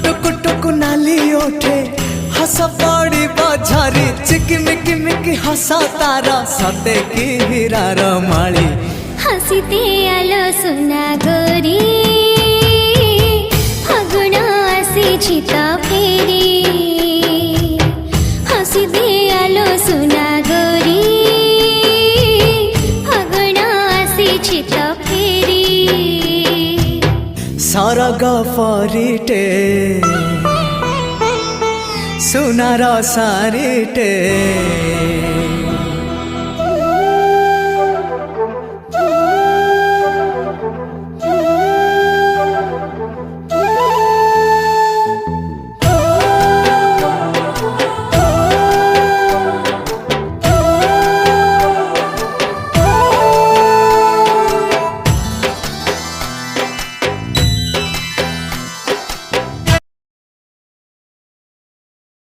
टुक टुक नाली ओठे हस पड़ी बझारी चिकिमिकी मिकी हसा तारा सते की हीरार माली हसीते आलो सुना गोरी फागुण आसी तो फेरी हसीते आलो सुना गोरी फागुण आसी तो फेरी सरग परिटे सुनार सारिटे